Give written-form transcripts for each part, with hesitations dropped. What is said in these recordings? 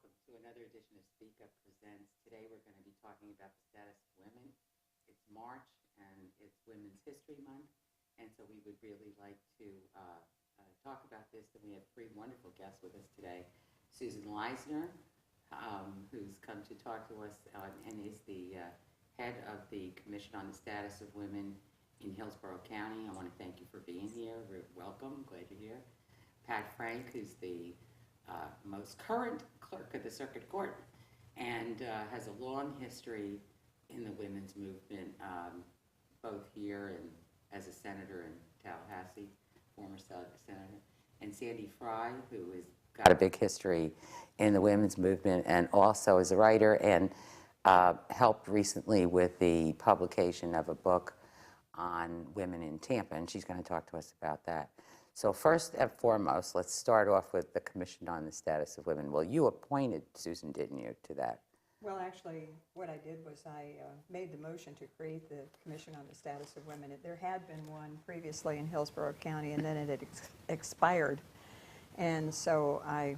welcome to another edition of Speak Up Presents. Today we're going to be talking about the status of women. It's March and it's Women's History Month, and so we would really like to talk about this. And we have three wonderful guests with us today. Susan Leisner, who's come to talk to us and is the head of the Commission on the Status of Women in Hillsborough County. I want to thank you for being here. Welcome. Glad you're here. Pat Frank, who's the most current clerk of the Circuit Court and has a long history in the women's movement, both here and as a senator in Tallahassee, former senator, and Sandy Frye, who has got a big history in the women's movement and also is a writer and helped recently with the publication of a book on women in Tampa, and she's going to talk to us about that. So first and foremost, let's start off with the Commission on the Status of Women. Well, you appointed, Susan, didn't you, to that? Well, actually, what I did was I made the motion to create the Commission on the Status of Women. There had been one previously in Hillsborough County, and then it had expired. And so I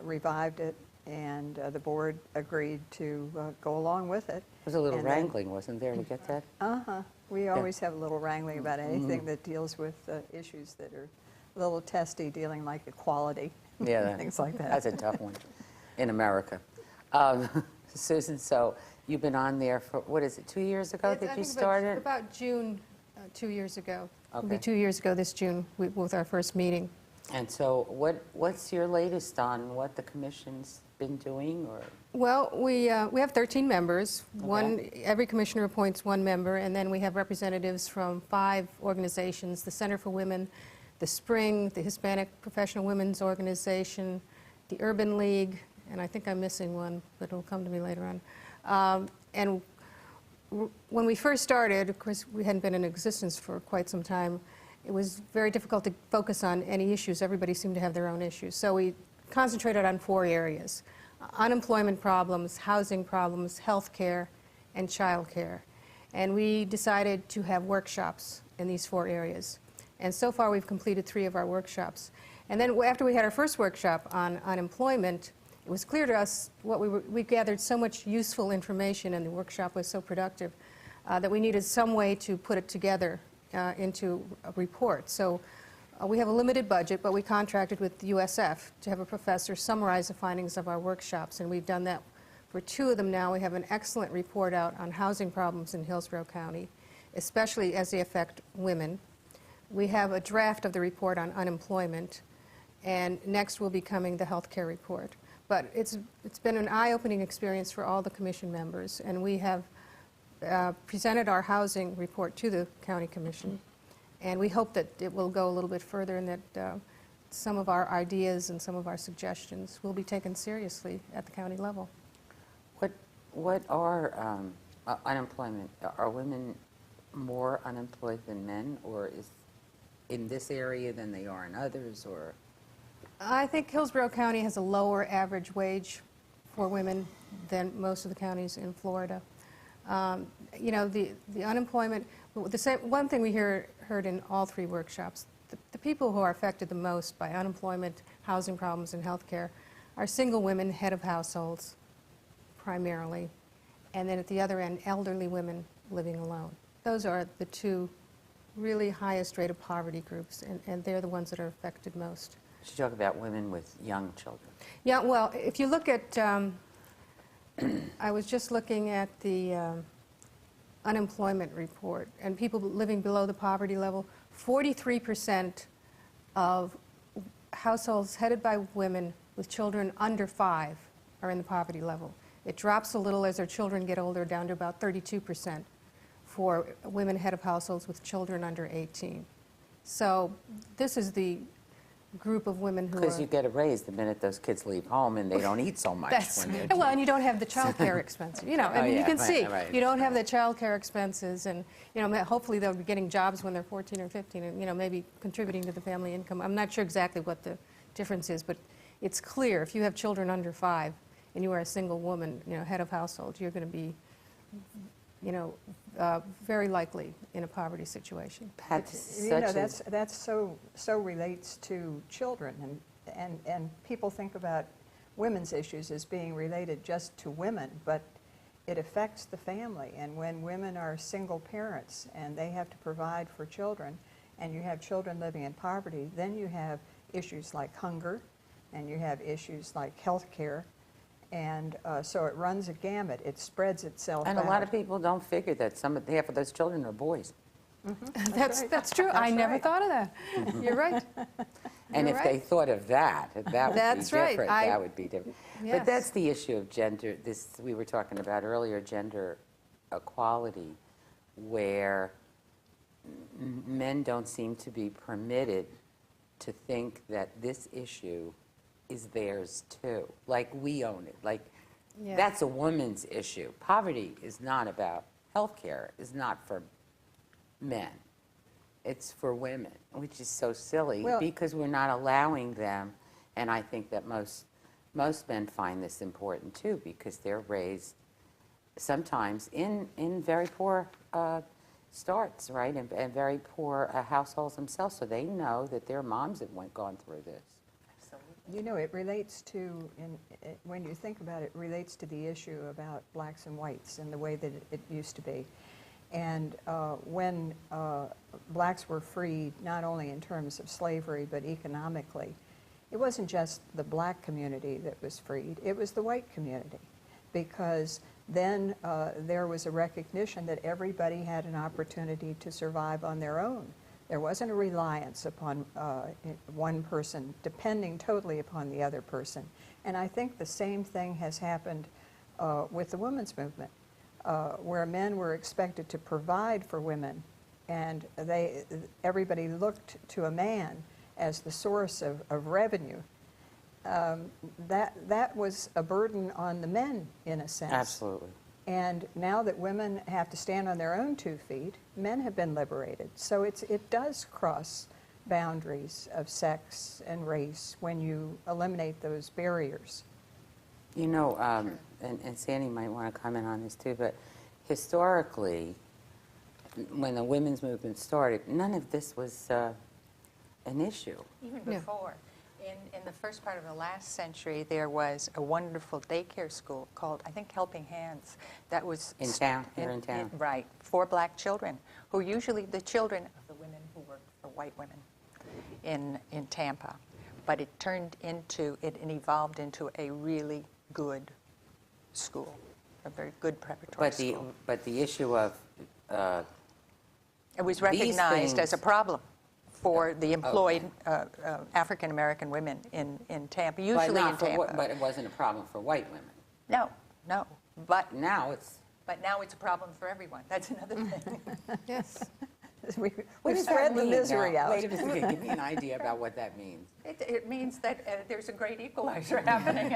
revived it, and the board agreed to go along with it. There was a little wrangling, wasn't there, to get that? Uh-huh. We always have a little wrangling about anything that deals with issues that are a little testy, dealing like equality, things like that. That's a tough one in America. Susan, so you've been on there for, what is it, 2 years ago that you started? About June 2 years ago. Okay. It'll be 2 years ago this June with our first meeting. And so what's your latest on what the commission's been doing? Or? Well, we have 13 members. Okay. Every commissioner appoints one member, and then we have representatives from 5 organizations: the Center for Women, the Spring, the Hispanic Professional Women's Organization, the Urban League, and I think I'm missing one, but it'll come to me later on. And when we first started, of course, we hadn't been in existence for quite some time. It was very difficult to focus on any issues. Everybody seemed to have their own issues. So we concentrated on 4 areas: unemployment problems, housing problems, health care, and child care. And we decided to have workshops in these 4 areas. And so far we've completed 3 of our workshops. And then after we had our first workshop on unemployment, it was clear to us we gathered so much useful information, and the workshop was so productive that we needed some way to put it together into a report. So we have a limited budget, but we contracted with the USF to have a professor summarize the findings of our workshops, and we've done that for 2 of them now. We have an excellent report out on housing problems in Hillsborough County, especially as they affect women. We have a draft of the report on unemployment, and next will be coming the health care report. But it's been an eye-opening experience for all the commission members, and we have presented our housing report to the county commission, and we hope that it will go a little bit further, and that some of our ideas and some of our suggestions will be taken seriously at the county level. What are unemployment? Are women more unemployed than men, or is in this area than they are in others, or? I think Hillsborough County has a lower average wage for women than most of the counties in Florida. You know, the unemployment, one thing we heard in all 3 workshops, the people who are affected the most by unemployment, housing problems, and health care are single women, head of households, primarily, and then at the other end, elderly women living alone. Those are the 2 really highest rate of poverty groups, and they're the ones that are affected most. You talk about women with young children. Yeah, well, if you look at, I was just looking at the unemployment report, and people living below the poverty level, 43% of households headed by women with children under 5 are in the poverty level. It drops a little as their children get older, down to about 32% for women head of households with children under 18. So this is the group of women who Because you get a raise the minute those kids leave home and they don't eat so much. Well, and you don't have the child care expenses. You know, I mean, you can see, you don't have the child care expenses, and, you know, hopefully they'll be getting jobs when they're 14 or 15 and, you know, maybe contributing to the family income. I'm not sure exactly what the difference is, but it's clear if you have children under 5 and you are a single woman, you know, head of household, you're going to be, you know, very likely in a poverty situation. You know, that's so relates to children, and people think about women's issues as being related just to women, but it affects the family. And when women are single parents and they have to provide for children, and you have children living in poverty, then you have issues like hunger, and you have issues like health care. And so it runs a gamut. It spreads itself out. And a lot of people don't figure that half of those children are boys. Mm-hmm. That's true. I never thought of that. You're right. And You're if right. they thought of that, that would That's be right. different. That would be different. Yes. But that's the issue of gender, this we were talking about earlier, gender equality, where men don't seem to be permitted to think that this issue is theirs too. Like we own it. Like Yeah. that's a woman's issue. Poverty is not about health care, is not for men. It's for women, which is so silly because we're not allowing them. And I think that most men find this important too, because they're raised sometimes in very poor starts, right, and very poor households themselves, so they know that their moms have gone through this. You know, it relates to, when you think about it, it relates to the issue about blacks and whites and the way that it used to be. And when blacks were freed, not only in terms of slavery, but economically, it wasn't just the black community that was freed, it was the white community. Because then there was a recognition that everybody had an opportunity to survive on their own. There wasn't a reliance upon one person depending totally upon the other person. And I think the same thing has happened with the women's movement, where men were expected to provide for women, and everybody looked to a man as the source of revenue. That was a burden on the men, in a sense. Absolutely. And now that women have to stand on their own 2 feet, men have been liberated. So it does cross boundaries of sex and race when you eliminate those barriers. You know, and Sandy might want to comment on this too, but historically, when the women's movement started, none of this was an issue. Even before. In the first part of the last century, there was a wonderful daycare school called, I think, Helping Hands. That was In town, here in town. Right, for black children, who usually the children of the women who worked for white women in Tampa. But it evolved into a really good school, a very good preparatory school. But the issue of It was recognized as a problem for the employed African-American women in Tampa, usually in Tampa. But it wasn't a problem for white women. No. But now it's a problem for everyone. That's another thing. Yes. We What does spread that the mean misery now? out. Wait a second, give me an idea about what that means. It means that there's a great equalizer happening,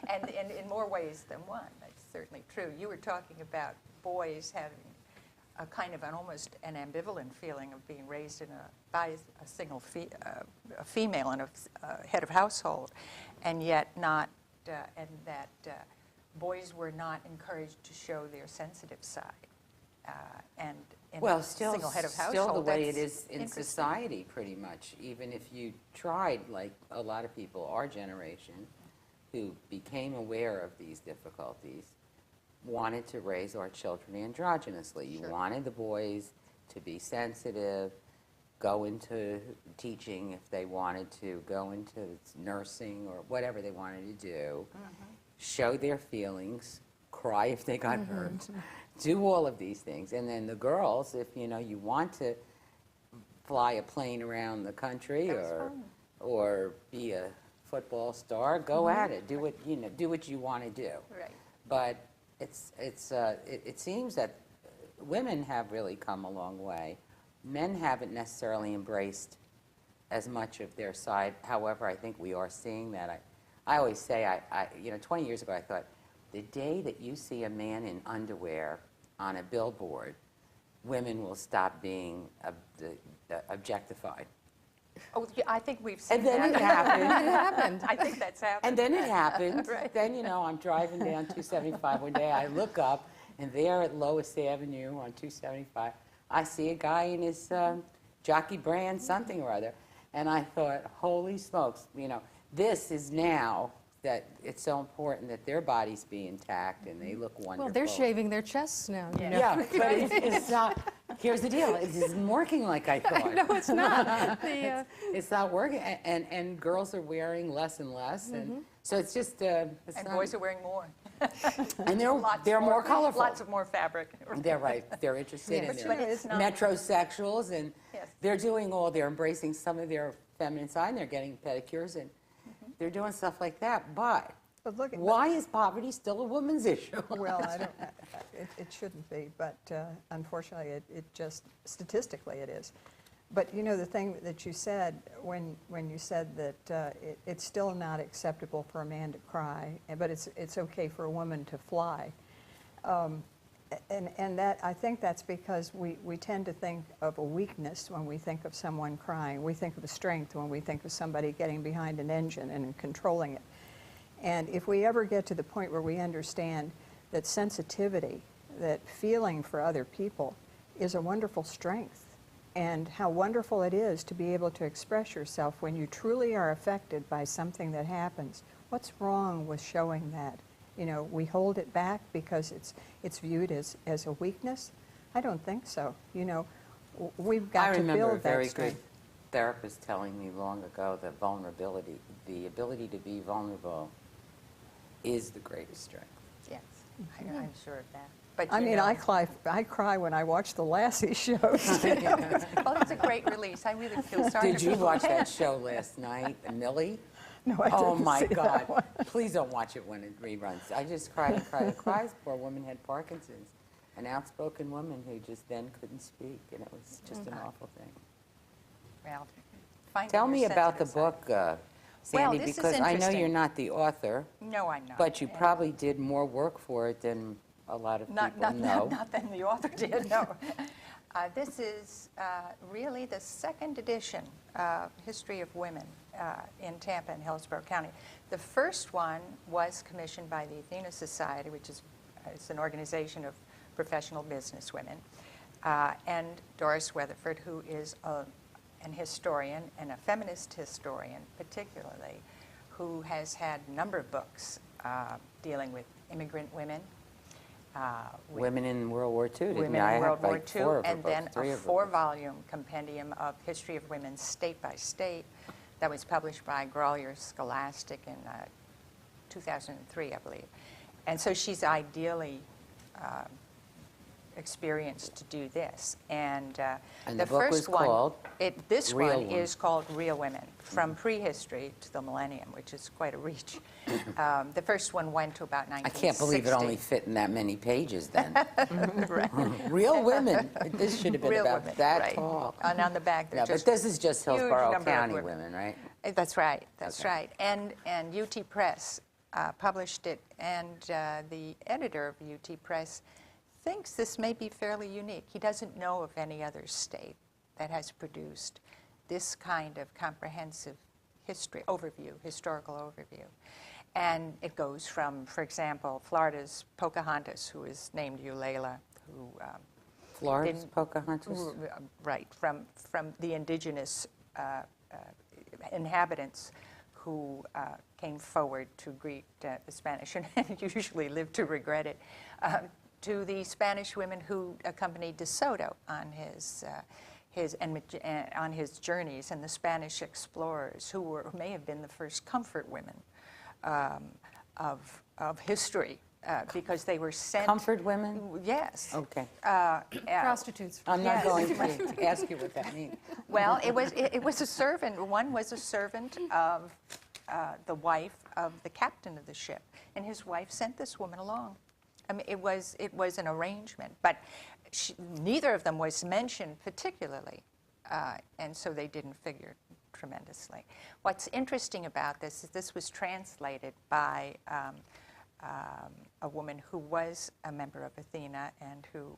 and in more ways than one. That's certainly true. You were talking about boys having a kind of almost an ambivalent feeling of being raised by a single female and a head of household, and yet not, and that boys were not encouraged to show their sensitive side. And in a single head of household, still the way it that's is in society, pretty much. Even if you tried, like a lot of people, our generation, who became aware of these difficulties, wanted to raise our children androgynously. You wanted the boys to be sensitive, go into teaching if they wanted to, go into nursing or whatever they wanted to do, show their feelings, cry if they got hurt, do all of these things. And then the girls, if you want to fly a plane around the country or be a football star, go at it. Do what you want to do. Right. But it seems that women have really come a long way. Men haven't necessarily embraced as much of their side. However, I think we are seeing that. I always say, 20 years ago, I thought, the day that you see a man in underwear on a billboard, women will stop being objectified. Oh, yeah, I think we've seen And then that. it happened. It happened. I think that's happened. And then it happened. Right. Then, I'm driving down 275 one day. I look up, and there at Lois Avenue on 275, I see a guy in his jockey brand something or other. And I thought, holy smokes, this is now that it's so important that their bodies be intact and they look wonderful. Well, they're shaving their chests now, you know. Yeah, but it's not, here's the deal, it isn't working like I thought. No, it's not. It's not working, and girls are wearing less and less, and so it's just, it's And not, boys are wearing more. and they're more colorful. Lots of more fabric. They're right, they're interested in But it. it's not. Metrosexuals, and Yes. they're embracing some of their feminine side, and they're getting pedicures, and they're doing stuff like that, but But look, why is poverty still a woman's issue? well, I don't, it shouldn't be, but unfortunately, it just, statistically it is. But you know, the thing that you said, when you said that it's still not acceptable for a man to cry, but it's okay for a woman to fly. And that, I think that's because we tend to think of a weakness when we think of someone crying. We think of a strength when we think of somebody getting behind an engine and controlling it. And if we ever get to the point where we understand that sensitivity, that feeling for other people is a wonderful strength, and how wonderful it is to be able to express yourself when you truly are affected by something that happens. What's wrong with showing that? You know, we hold it back because it's viewed as a weakness? I don't think so. You know, we've got to build that strength. I remember a very good therapist telling me long ago that vulnerability, the ability to be vulnerable, is the greatest strength. Yes, I'm sure of that. But I you mean, know, I cry when I watch the Lassie shows. well, it's a great release. I really feel sorry. Did you watch that show last night, Millie? No, I didn't Oh my see God! that one. Please don't watch it when it reruns. I just cried and cried and cried. This poor woman had Parkinson's, an outspoken woman who just then couldn't speak, and it was just an awful thing. Well, finding Tell your me about the sensitive side. book, Sandy, this is because I know interesting. you're not the author, No, I'm not. but you And probably did more work for it than a lot of people know. Not than the author did, no. This is really the second edition of History of Women in Tampa and Hillsborough County. The first one was commissioned by the Athena Society, which is it's an organization of professional business women, and Doris Weatherford, who is an historian and a feminist historian particularly, who has had a number of books dealing with immigrant women, with Women in World War II, didn't women you? I in World have War like II, 4 of her and books, then 3 a of her books. 4-volume compendium of History of Women state by state that was published by Grolier Scholastic in 2003, I believe. And so she's ideally experienced to do this. And, And the the book first was one, called this Real one Women. is called Real Women, From Prehistory to the Millennium, which is quite a reach. The first one went to about 1960. I can't believe it only fit in that many pages then. Right. Real women. This should have been Real about women, that right. tall. And on the back, they're No, but just this is just huge Hillsborough number of County women. women, right? That's right. That's Okay. right. And UT Press published it, and the editor of UT Press thinks this may be fairly unique. He doesn't know of any other state that has produced this kind of comprehensive historical overview. And it goes from, for example, Florida's Pocahontas, who is named Eulalia, who Florida's in- Pocahontas? right, from the indigenous inhabitants who came forward to greet the Spanish and usually lived to regret it, to the Spanish women who accompanied De Soto on his journeys, and the Spanish explorers who may have been the first comfort women of history. Because they were sent... Comfort women? Yes. Okay. Prostitutes. I'm not Yes. going to ask you what that means. Well, it was a servant. One was a servant of the wife of the captain of the ship, and his wife sent this woman along. I mean, it was an arrangement, but neither of them was mentioned particularly, and so they didn't figure tremendously. What's interesting about this is this was translated by a woman who was a member of Athena and who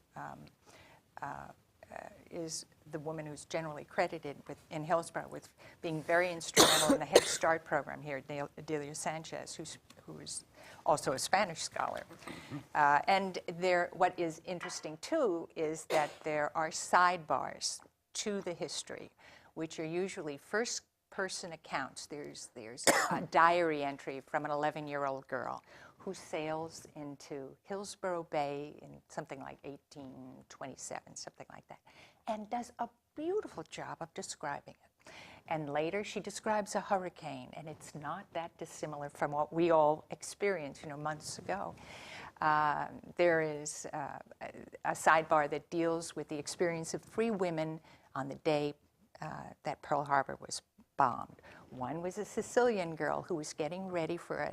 is the woman who's generally credited in Hillsborough with being very instrumental in the Head Start program here, Delia Sanchez, who is also a Spanish scholar. And what is interesting, too, is that there are sidebars to the history, which are usually first first-person accounts. There's a diary entry from an 11-year-old girl who sails into Hillsborough Bay in something like 1827, something like that, and does a beautiful job of describing it. And later she describes a hurricane, and it's not that dissimilar from what we all experienced, months ago. There is a sidebar that deals with the experience of 3 women on the day that Pearl Harbor was bombed. One was a Sicilian girl who was getting ready for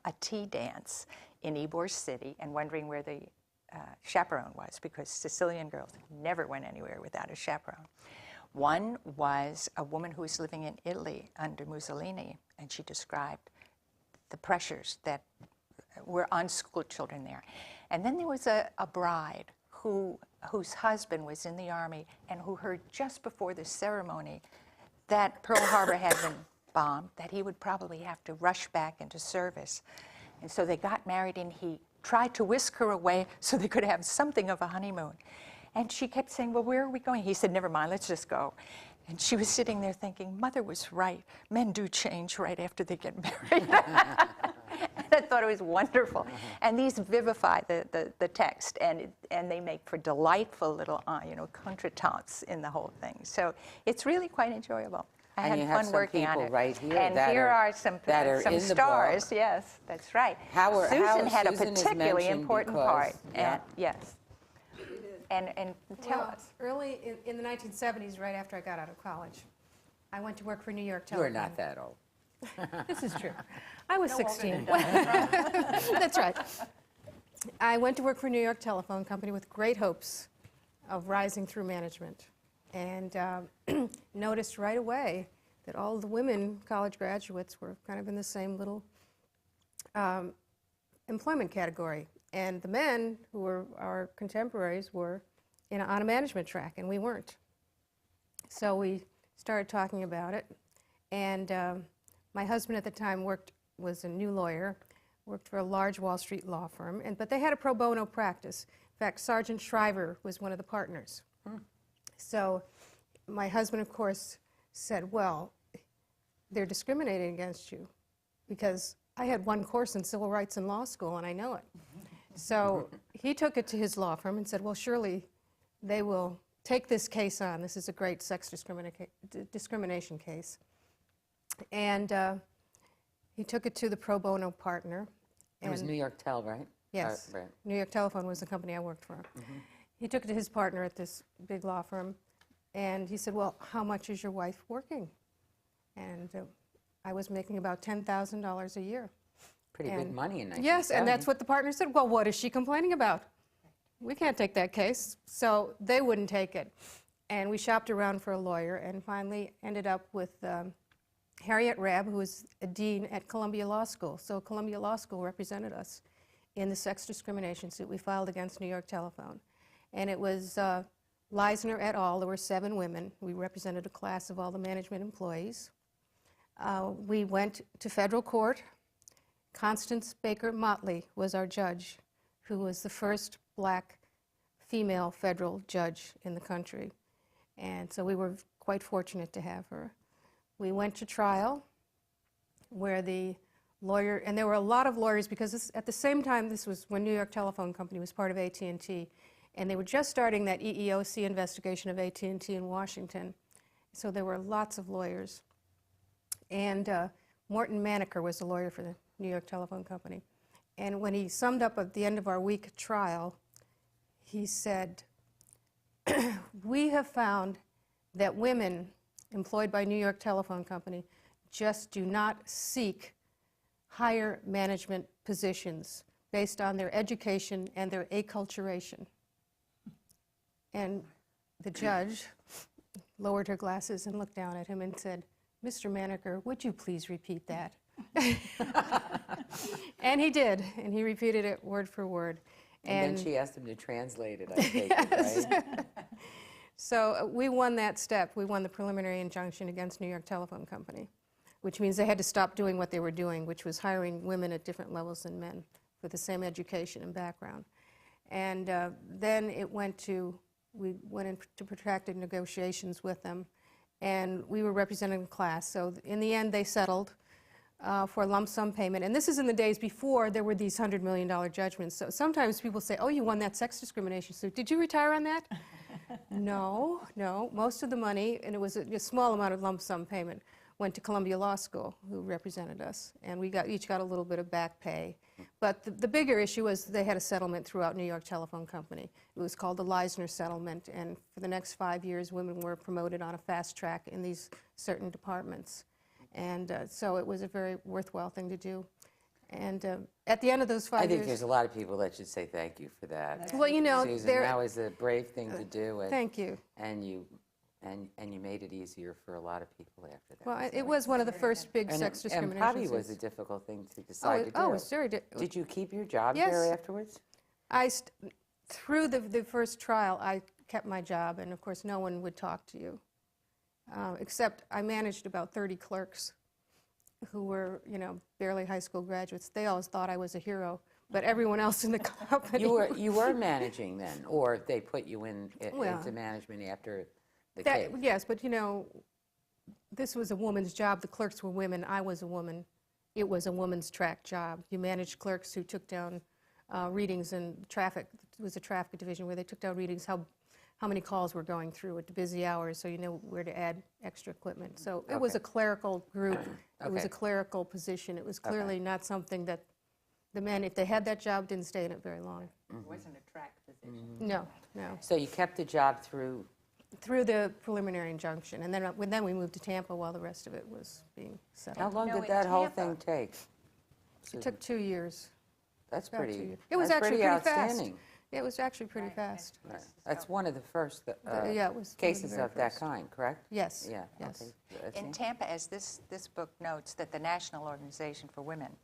a tea dance in Ybor City and wondering where the chaperone was, because Sicilian girls never went anywhere without a chaperone. One was a woman who was living in Italy under Mussolini, and she described the pressures that were on school children there. And then there was a bride whose husband was in the Army and who heard just before the ceremony that Pearl Harbor had been bombed, that he would probably have to rush back into service. And so they got married, and he tried to whisk her away so they could have something of a honeymoon. And she kept saying, well, where are we going? He said, never mind, let's just go. And she was sitting there thinking, Mother was right. Men do change right after they get married. I thought it was wonderful. And these vivify the text, and they make for delightful little, contretemps in the whole thing. So it's really quite enjoyable. I had fun working on it. Right here and here are some stars. Yes, that's right. Susan had a particularly important part. And, yes. And tell us. Early in the 1970s, right after I got out of college, I went to work for New York Telephone. You're not that old. This is true. I was 16. That's right. I went to work for New York Telephone Company with great hopes of rising through management, and noticed right away that all the women college graduates were kind of in the same little employment category. And the men, who were our contemporaries, were on a management track, and we weren't. So we started talking about it, and my husband at the time was a new lawyer, worked for a large Wall Street law firm, but they had a pro bono practice. In fact, Sergeant Shriver was one of the partners. So my husband, of course, said, well, they're discriminating against you, because I had one course in civil rights in law school, and I know it. So he took it to his law firm and said, well, surely they will take this case on. This is a great sex discrimination case. And he took it to the pro bono partner. It was New York Tel, right? Yes. Right. New York Telephone was the company I worked for. Mm-hmm. He took it to his partner at this big law firm, and he said, well, how much is your wife working? And I was making about $10,000 a year. Pretty good money in 1970. Yes, and that's what the partner said. Well, what is she complaining about? We can't take that case. So they wouldn't take it. And we shopped around for a lawyer and finally ended up with Harriet Rabb, who was a dean at Columbia Law School. So Columbia Law School represented us in the sex discrimination suit we filed against New York Telephone. And it was Leisner et al. There were 7 women. We represented a class of all the management employees. We went to federal court. Constance Baker Motley was our judge, who was the first black female federal judge in the country. And so we were quite fortunate to have her. We went to trial where the lawyer, and there were a lot of lawyers, because at the same time, this was when New York Telephone Company was part of AT&T, and they were just starting that EEOC investigation of AT&T in Washington. So there were lots of lawyers. And Morton Maneker was the lawyer for the New York Telephone Company. And when he summed up at the end of our week trial, he said, we have found that women employed by New York Telephone Company just do not seek higher management positions based on their education and their acculturation. And the judge lowered her glasses and looked down at him and said, Mr. Maneker, would you please repeat that? And he did, and he repeated it word for word. And then she asked him to translate it, I take yes. it, right? So we won that step. We won the preliminary injunction against New York Telephone Company, which means they had to stop doing what they were doing, which was hiring women at different levels than men with the same education and background. And then we went into protracted negotiations with them, and we were representing the class. So in the end, they settled for a lump sum payment. And this is in the days before there were these $100 million judgments. So sometimes people say, oh, you won that sex discrimination suit. Did you retire on that? No, no. Most of the money, and it was a small amount of lump sum payment, went to Columbia Law School, who represented us. And we each got a little bit of back pay. But the bigger issue was they had a settlement throughout New York Telephone Company. It was called the Leisner settlement. And for the next 5 years, women were promoted on a fast track in these certain departments. And so it was a very worthwhile thing to do. And at the end of those 5 years... I think there's a lot of people that should say thank you for that. Well, you know, Susan, that was a brave thing to do. And, thank you. And you made it easier for a lot of people after that. Well, So it was one of the first big sex discrimination And probably was suits. a difficult thing to decide to do. Oh, it was very Did you keep your job Yes. there afterwards? Through the first trial, I kept my job, and of course, no one would talk to you, except I managed about 30 clerks who were, you know, barely high school graduates. They always thought I was a hero, but everyone else in the company... You were managing then, or they put you into management after the case? Yes, but you know, this was a woman's job. The clerks were women. I was a woman. It was a woman's track job. You managed clerks who took down readings in traffic. It was a traffic division where they took down readings, how many calls were going through at the busy hours, so you know where to add extra equipment. So it was a clerical group. It was a clerical position. It was clearly not something that the men, if they had that job, didn't stay in it very long. It wasn't a track position. No, no. So you kept the job through... Through the preliminary injunction, and then we moved to Tampa while the rest of it was being settled. How long No, did in that whole Tampa- thing take? It took 2 years. That's About 2 pretty. years. It was that's actually pretty pretty fast. outstanding. It was actually pretty fast. Right. That's one of the first Yeah, it was one of the cases very of that first. kind, correct? Yes. Yeah. Yes. Okay. That's In it. Tampa, as this book notes, that the National Organization for Women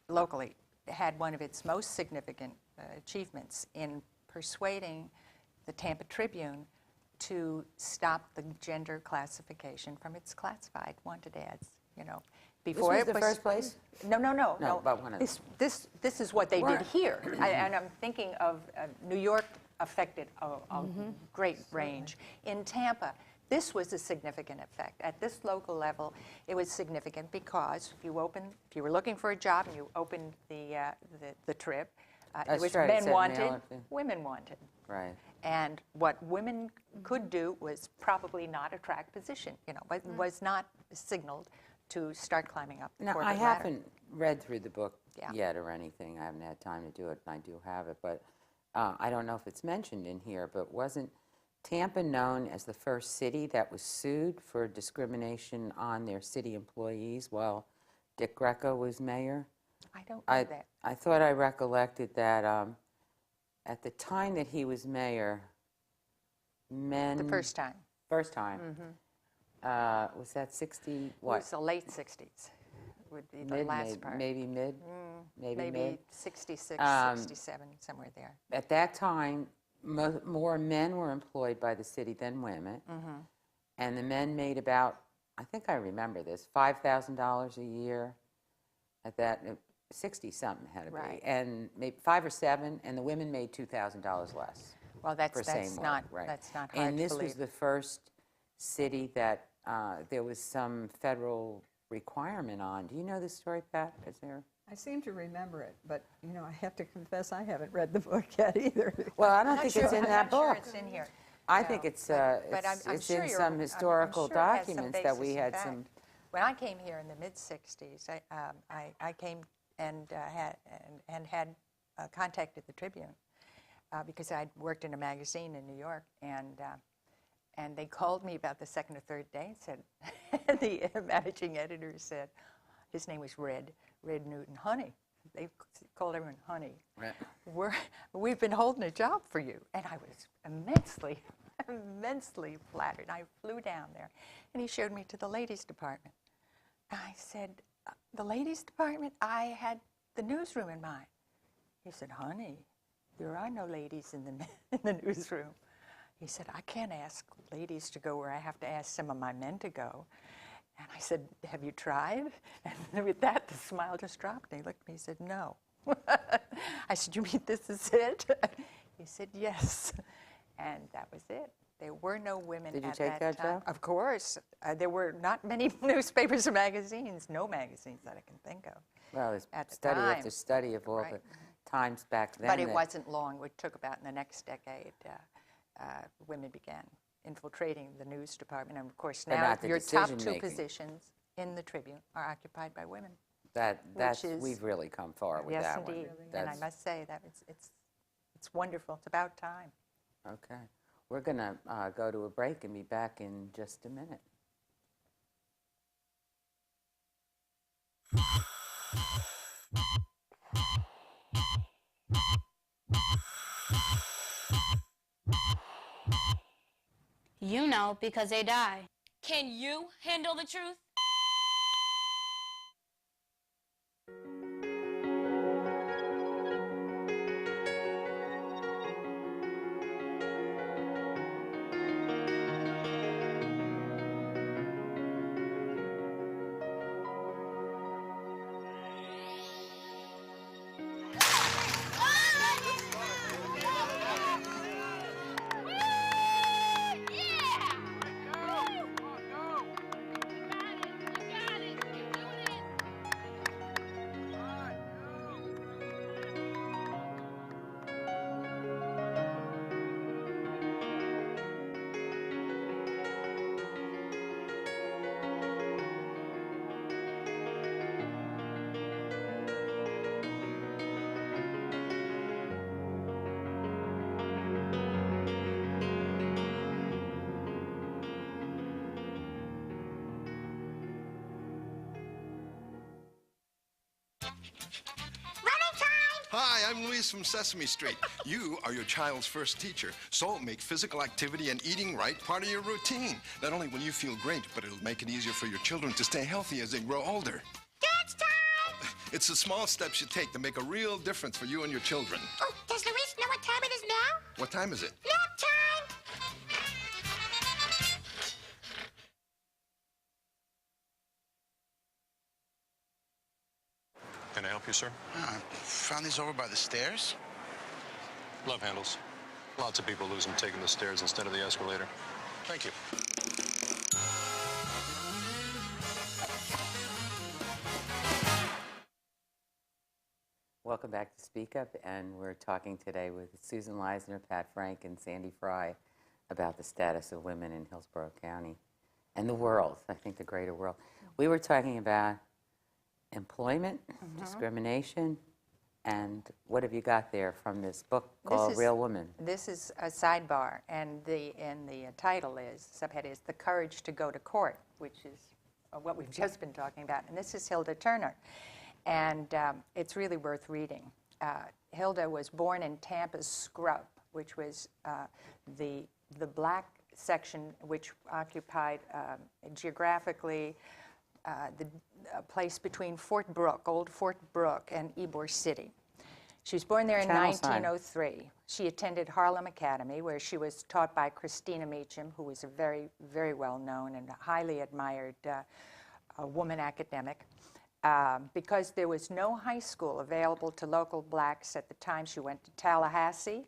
locally had one of its most significant achievements in persuading the Tampa Tribune to stop the gender classification from its classified wanted ads. You know, before was it the first place? No, but one of This is what they did Right. here, and I'm thinking of New York affected a great range. In Tampa, this was a significant effect. At this local level, it was significant because if you were looking for a job and you opened the trip, it That's was right, it men said wanted, male and women wanted. Right. And what women could do was probably not a track position, you know, but was not signaled to start climbing up the Now, corporate I ladder. haven't read through the book Yeah. yet or anything. I haven't had time to do it, and I do have it. But I don't know if it's mentioned in here, but wasn't Tampa known as the first city that was sued for discrimination on their city employees while Dick Greco was mayor? I don't know that. I thought I recollected that at the time that he was mayor, men... The first time. First time. Was that 60, It what? was the late 60s, would be the Mid, last part. maybe mid? Maybe mid? Maybe 66, 67, somewhere there. At that time, more men were employed by the city than women. And the men made about, I think I remember this, $5,000 a year. At that, 60-something had to be. Right. And maybe 5 or 7, and the women made $2,000 less. Well, for that's same work, not right. that's not hard And to this believe. was the first city that there was some federal requirement on. Do you know this story, Pat? Is there? I seem to remember it, but, you know, I have to confess I haven't read the book yet either. Well, I don't Not think sure- it's in I'm that not sure book. it's in here. I No, think it's but I'm it's sure in you're- some I'm historical sure it has some documents that we basis in had fact. some. When I came here in the mid-60s, I came and had contacted the Tribune because I'd worked in a magazine in New York, and they called me about the second or third day and said, the managing editor said, his name was Red Newton, Honey. They called everyone Honey. Right. We've been holding a job for you. And I was immensely flattered. I flew down there, and he showed me to the ladies' department. I said, the ladies' department? I had the newsroom in mind. He said, honey, there are no ladies in the newsroom. He said, I can't ask ladies to go where I have to ask some of my men to go. And I said, have you tried? And with that, the smile just dropped. And he looked at me and said, no. I said, you mean this is it? He said, yes. And that was it. There were no women Did you at take that time. job? Of course. There were not many newspapers or magazines, no magazines that I can think of. Well, there's At the study time. after study of all Right. the times back then. But it that- wasn't long. It took about in the next decade, women began infiltrating the news department. And of course, But now not the your top two decision-making. positions in the Tribune are occupied by women. That's is- we've really come far with Yes, that indeed. one. And I That's- must say that it's wonderful. It's about time. Okay. We're going to go to a break and be back in just a minute. You know, because they die. Can you handle the truth? Hi, I'm Louise from Sesame Street. You are your child's first teacher, so make physical activity and eating right part of your routine. Not only will you feel great, but it'll make it easier for your children to stay healthy as they grow older. Dance time! It's the small steps you take to make a real difference for you and your children. Oh, does Louise know what time it is now? What time is it? Nap time! Can I help you, sir? I found these over by the stairs. Love handles. Lots of people lose them taking the stairs instead of the escalator. Thank you. Welcome back to Speak Up, and we're talking today with Susan Leisner, Pat Frank, and Sandy Frye about the status of women in Hillsborough County and the world, I think the greater world. We were talking about employment, discrimination, and what have you got there from this book called Real Woman? This is a sidebar, and the title is, subhead is The Courage to Go to Court, which is what we've just been talking about. And this is Hilda Turner, and it's really worth reading. Hilda was born in Tampa's Scrub, which was the black section which occupied geographically the place between Fort Brooke, Old Fort Brooke, and Ybor City. She was born there in Channel sign. 1903. She attended Harlem Academy, where she was taught by Christina Meacham, who was a very, very well-known and highly admired woman academic. Because there was no high school available to local blacks at the time, she went to Tallahassee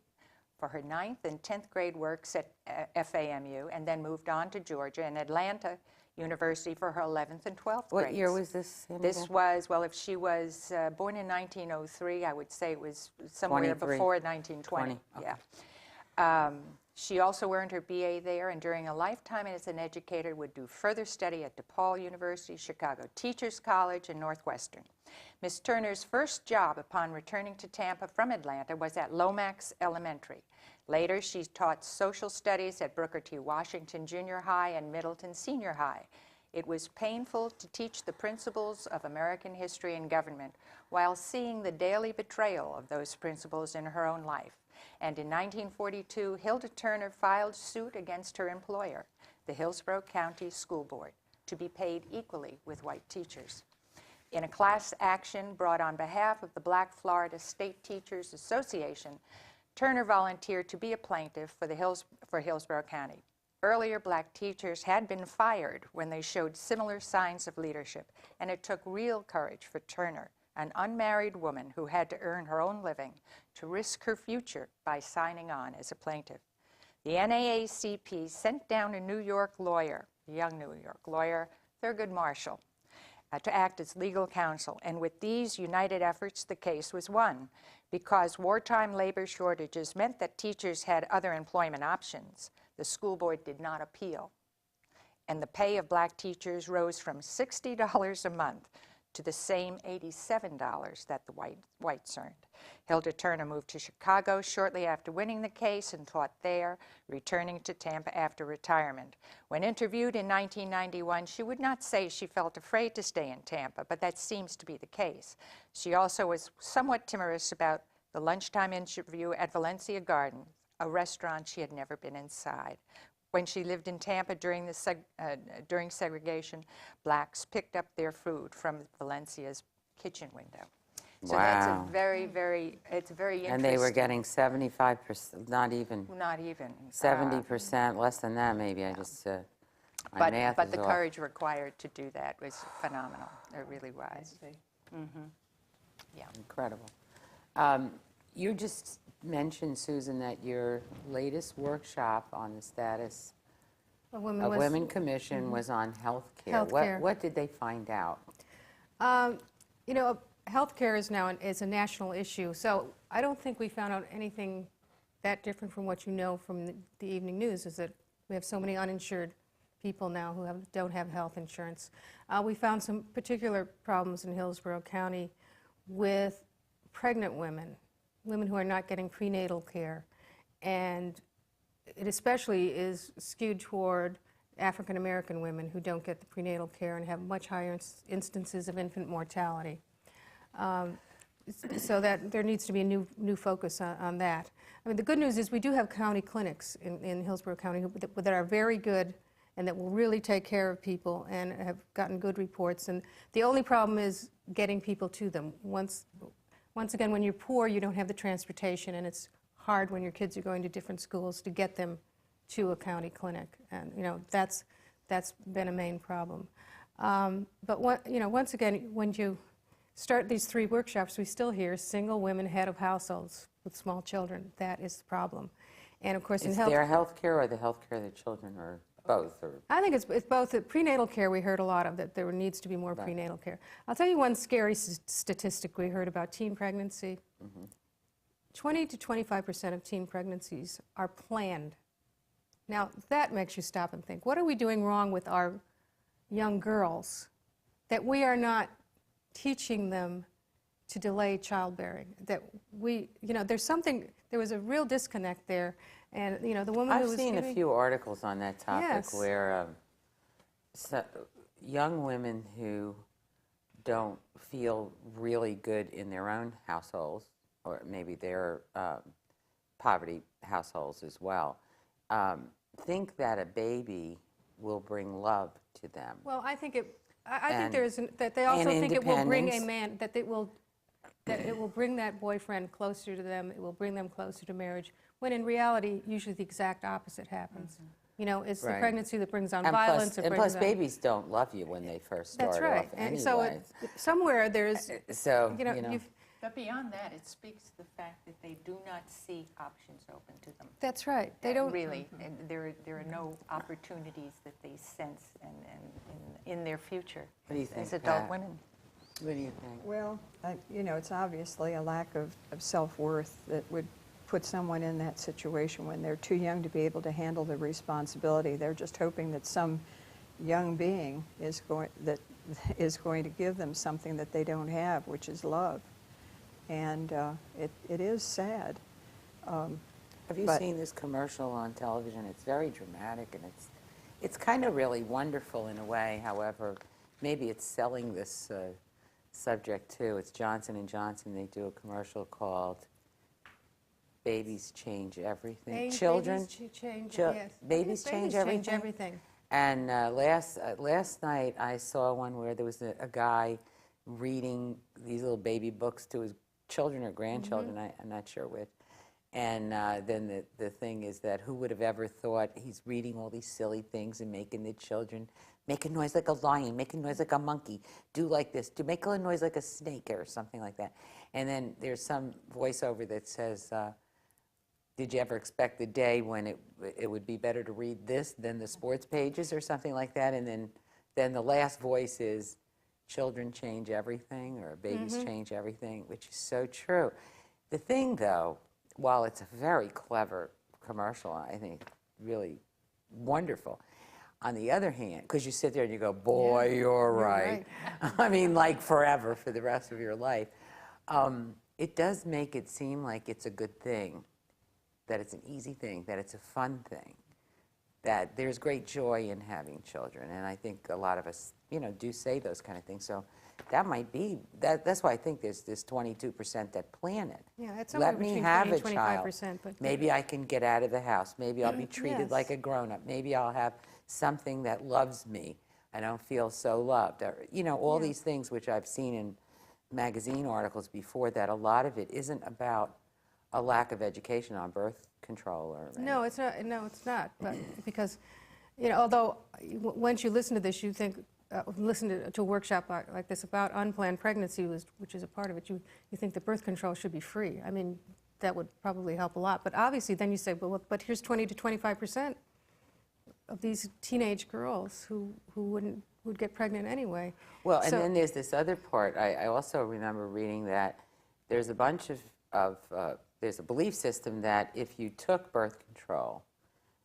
for her 9th and 10th grade works at FAMU, and then moved on to Georgia and Atlanta University for her 11th and 12th grades. What year was this? This was, well, if she was born in 1903, I would say it was somewhere 23. before 1920. 20, okay. Yeah. She also earned her BA there, and during a lifetime as an educator would do further study at DePaul University, Chicago Teachers College, and Northwestern. Miss Turner's first job upon returning to Tampa from Atlanta was at Lomax Elementary. Later, she taught social studies at Booker T. Washington Junior High and Middleton Senior High. It was painful to teach the principles of American history and government while seeing the daily betrayal of those principles in her own life. And in 1942, Hilda Turner filed suit against her employer, the Hillsborough County School Board, to be paid equally with white teachers. In a class action brought on behalf of the Black Florida State Teachers Association, Turner volunteered to be a plaintiff for Hillsborough County. Earlier, black teachers had been fired when they showed similar signs of leadership, and it took real courage for Turner, an unmarried woman who had to earn her own living, to risk her future by signing on as a plaintiff. the NAACP sent down a New York lawyer, a young New York lawyer, Thurgood Marshall, to act as legal counsel. And with these united efforts, the case was won, because wartime labor shortages meant that teachers had other employment options. The school board did not appeal, and the pay of black teachers rose from $60 a month to the same $87 that the whites earned. Hilda Turner moved to Chicago shortly after winning the case and taught there, returning to Tampa after retirement. When interviewed in 1991, she would not say she felt afraid to stay in Tampa, but that seems to be the case. She also was somewhat timorous about the lunchtime interview at Valencia Gardens, a restaurant she had never been inside. When she lived in Tampa during segregation, blacks picked up their food from Valencia's kitchen window. So that's a very, it's very interesting. And they were getting 75%, not even. 70%, less than that maybe. I just, my math But is the off. courage required to do that was phenomenal. It really was. Yeah. Incredible. You just mentioned, Susan, that your latest workshop on the status of Women Commission was on health care. What did they find out? You know, health care is now is a national issue, so I don't think we found out anything that different from what you know from the evening news, is that we have so many uninsured people now who don't have health insurance. We found some particular problems in Hillsborough County with pregnant women who are not getting prenatal care, and it especially is skewed toward African American women who don't get the prenatal care and have much higher instances of infant mortality. So that there needs to be a new focus on that. I mean, the good news is we do have county clinics in Hillsborough County that are very good and that will really take care of people and have gotten good reports. And the only problem is getting people to them. Once again, when you're poor, you don't have the transportation, and it's hard when your kids are going to different schools to get them to a county clinic. And you know, that's been a main problem. But once again, when you start these 3 workshops, we still hear single women head of households with small children. That is the problem. And of course, is their health care or the health care of the children, or both? Or? I think it's both. The prenatal care we heard a lot of, that there needs to be more prenatal care. I'll tell you one scary statistic we heard about teen pregnancy. 20 to 25% of teen pregnancies are planned. Now, that makes you stop and think, what are we doing wrong with our young girls that we are not teaching them to delay childbearing? That there was a real disconnect there. And, you know, the woman who was I've seen a few articles on that topic where young women who don't feel really good in their own households, or maybe their poverty households as well, think that a baby will bring love to them. Well, I think that they also think it will bring a man, that it will bring that boyfriend closer to them, it will bring them closer to marriage, when in reality, usually the exact opposite happens. You know, it's the pregnancy that brings on violence. And plus, babies don't love you when they first start off. That's right. And so somewhere there's, But beyond that, it speaks to the fact that they do not see options open to them. That's right. They don't really. And there are no opportunities that they sense in their future as adult women. What do you think? Well, you know, it's obviously a lack of self-worth that would put someone in that situation when they're too young to be able to handle the responsibility. They're just hoping that some young being is going to give them something that they don't have, which is love. And it is sad. Have you seen this commercial on television? It's very dramatic, and it's kind of really wonderful in a way. However, maybe it's selling this subject too. It's Johnson & Johnson. They do a commercial called "Babies Change Everything." Children babies change everything. And last night I saw one where there was a guy reading these little baby books to his children or grandchildren, I'm not sure which. And then the thing is that who would have ever thought he's reading all these silly things and making the children make a noise like a lion, make a noise like a monkey, do like this, do make a noise like a snake or something like that. And then there's some voiceover that says, did you ever expect the day when it would be better to read this than the sports pages or something like that? And then the last voice is, children change everything, or babies change everything, which is so true. The thing, though, while it's a very clever commercial, I think really wonderful, on the other hand, because you sit there and you go, boy, you're right. I mean, like forever, for the rest of your life. It does make it seem like it's a good thing, that it's an easy thing, that it's a fun thing, that there's great joy in having children. And I think a lot of us, do say those kind of things. So that might be, that's why I think there's this 22% that plan it. Yeah, it's somewhere Let me between have 20 a and child. 25%. But Maybe I can get out of the house. Maybe I'll be treated Yes. like a grown-up. Maybe I'll have something that loves me. I don't feel so loved. Or, all these things which I've seen in magazine articles before, that a lot of it isn't about a lack of education on birth control or No, it's not. No, it's not. But because, although once you listen to this, you think, listen to a workshop like this about unplanned pregnancy, which is a part of it, you think that birth control should be free. I mean, that would probably help a lot. But obviously, then you say, well, but here's 20 to 25% of these teenage girls who would get pregnant anyway. Well, and then there's this other part. I also remember reading that there's a bunch of there's a belief system that if you took birth control,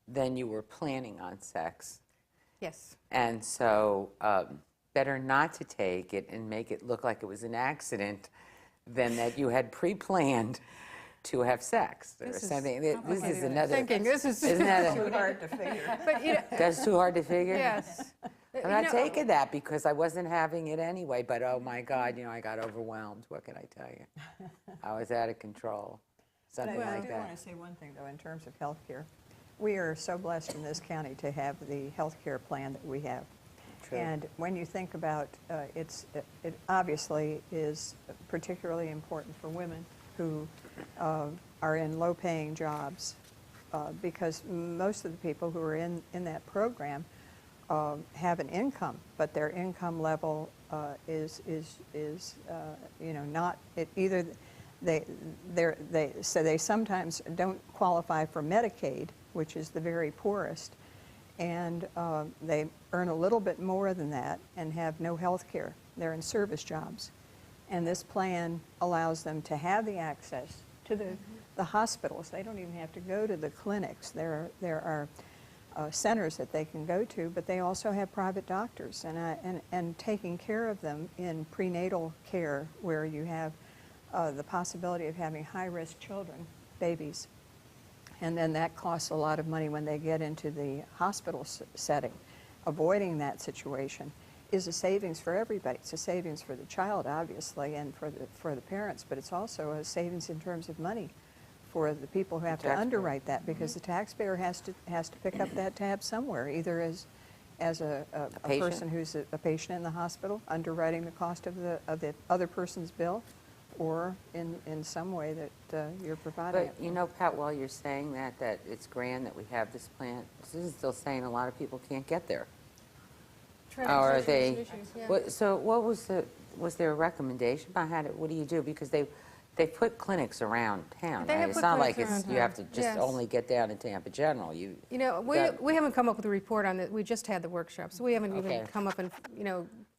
then you were planning on sex. Yes. And so better not to take it and make it look like it was an accident than that you had pre-planned to have sex or something. This is another... Thinking, this is... Isn't that Too hard to figure. But, That's too hard to figure? yes. I'm not taking that because I wasn't having it anyway, but oh my God, I got overwhelmed. What can I tell you? I was out of control. Something I like do that. want to say one thing, though, in terms of health care. We are so blessed in this county to have the health care plan that we have. True. And when you think about it obviously is particularly important for women who are in low-paying jobs because most of the people who are in that program have an income, but their income level is not either. So they sometimes don't qualify for Medicaid, which is the very poorest, and they earn a little bit more than that and have no health care. They're in service jobs. And this plan allows them to have the access to the hospitals. They don't even have to go to the clinics. There are centers that they can go to, but they also have private doctors and taking care of them in prenatal care where you have the possibility of having high-risk children, babies. And then that costs a lot of money when they get into the hospital setting. Avoiding that situation is a savings for everybody. It's a savings for the child, obviously, and for the parents, but it's also a savings in terms of money for the people who have to underwrite that, because the taxpayer has to pick up that tab somewhere, either as a person who's a patient in the hospital, underwriting the cost of the other person's bill, or in some way that you're providing it. But Pat, while you're saying that it's grand that we have this plan, this is still saying a lot of people can't get there. Or are they? So what was there a recommendation behind it? What do you do? Because they put clinics around town. Right? It's not like you have to just only get down to Tampa General. We haven't come up with a report on it. We just had the workshop, so we haven't even come up and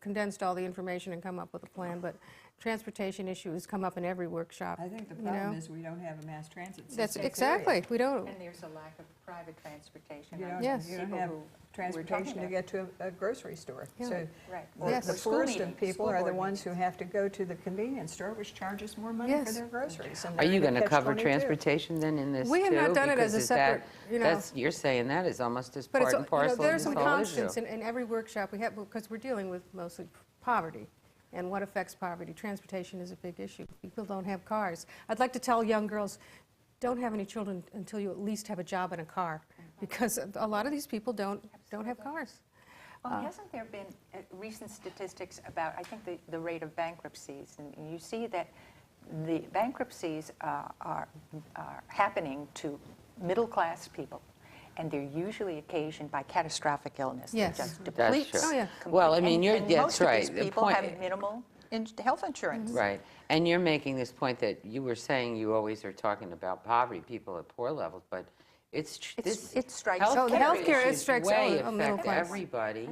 condensed all the information and come up with a plan. But transportation issues come up in every workshop. I think the problem is we don't have a mass transit system. That's exactly. We don't. And there's a lack of private transportation. Yes. You don't have transportation to get to a grocery store. Yeah. So Right. the poorest of people are the ones who have to go to the convenience store, which charges more money for their groceries. And Are you they're in going to cover catch-22. transportation then in this We have not done it as a separate, You're saying that is almost as But part and parcel of there are this some whole constants issue. in every workshop we have, because we're dealing with mostly poverty and what affects poverty. Transportation is a big issue. People don't have cars. I'd like to tell young girls, don't have any children until you at least have a job and a car, because a lot of these people don't have cars. Well, hasn't there been recent statistics about, I think, the rate of bankruptcies? And you see that the bankruptcies are happening to middle-class people, and they're usually occasioned by catastrophic illness. Yes. That just depletes. That's true. Oh, yeah. Well, I mean, and that's most of right. these The people point- have minimal health insurance. Right. And you're making this point that you were saying you always are talking about poverty, people at poor levels, but It strikes Oh, the healthcare issues strikes way all middle affect class. everybody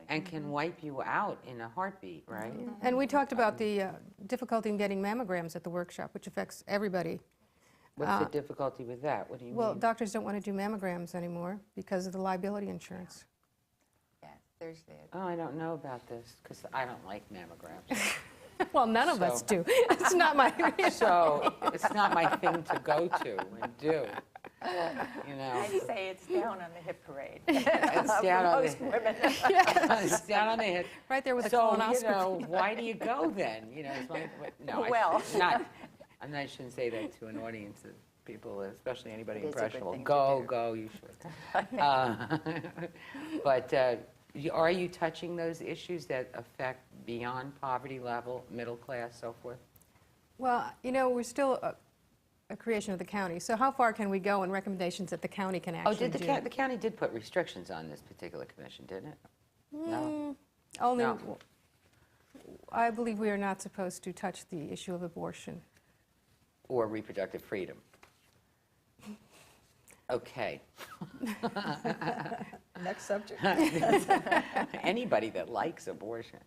and can wipe you out in a heartbeat, right? And we talked about the difficulty in getting mammograms at the workshop, which affects everybody. What's the difficulty with that? What do you Well, mean? doctors don't want to do mammograms anymore because of the liability insurance. Yeah, there's the. Oh, I don't know about this because I don't like mammograms. Well, none of us So- do. It's not my... So it's not my thing to go to and do. You know, I'd say it's down on the hit parade. it's down on Most the women. it's down on the head. Right there with a So, colonoscopy. you know, why do you go then? You know, it's like, no, Well. I shouldn't say that to an audience of people, especially anybody It is a good impressionable. thing to Go, do. go, you should. But are you touching those issues that affect beyond poverty level, middle class, so forth? Well, you know, we're still a creation of the county, so how far can we go in recommendations that the county can Oh, actually did do? the county did put restrictions on this particular commission, didn't it? No? Only, No. I believe we are not supposed to touch the issue of abortion. Or reproductive freedom? Okay. Next subject. Anybody that likes abortion,